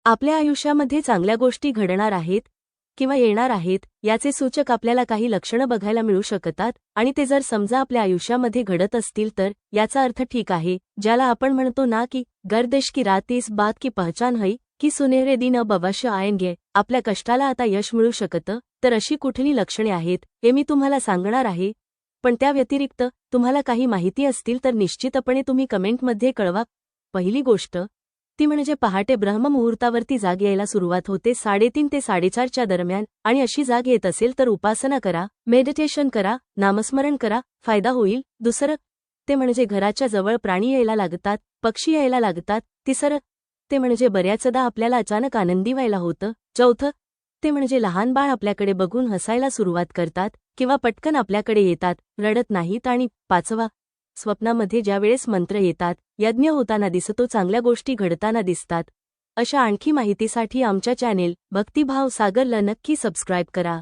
आपल्या आयुष्यामध्ये चांगल्या गोष्टी घडणार आहेत किंवा येणार आहेत याचे सूचक आपल्याला काही लक्षणं बघायला मिळू शकतात आणि ते जर समजा आपल्या आयुष्यामध्ये घडत असतील तर याचा अर्थ ठीक आहे, ज्याला आपण म्हणतो ना की गर्दिश की रात इस बात की पहचान है की सुनहरे दिन अब अवश्य आएंगे, आपल्या कष्टाला आता यश मिळू शकतं. तर अशी कुठली लक्षणे आहेत हे मी तुम्हाला सांगणार आहे. पण त्या व्यतिरिक्त तुम्हाला काही माहिती असतील तर निश्चितपणे तुम्ही कमेंटमध्ये कळवा. पहिली गोष्ट ती म्हणजे पहाटे ब्रह्ममुहूर्तावरती जाग यायला सुरुवात होते 3:30 ते 4:30च्या दरम्यान, आणि अशी जाग येत असेल तर उपासना करा, मेडिटेशन करा, नामस्मरण करा, फायदा होईल. दुसरं ते म्हणजे घराच्या जवळ प्राणी यायला लागतात, पक्षी यायला लागतात. तिसरं ते म्हणजे बऱ्याचदा आपल्याला अचानक आनंदी व्हायला होतं. चौथं ते म्हणजे लहान बाळ आपल्याकडे बघून हसायला सुरुवात करतात किंवा पटकन आपल्याकडे येतात, रडत नाहीत. आणि पाचवा, स्वप्नामध्ये ज्यावेळेस मंत्र येतात, यज्ञ होताना दिसतो, चांगल्या गोष्टी घडताना दिसतात. अशा आणखी माहितीसाठी आमच्या चॅनेल भक्तिभाव सागरला नक्की सबस्क्राईब करा.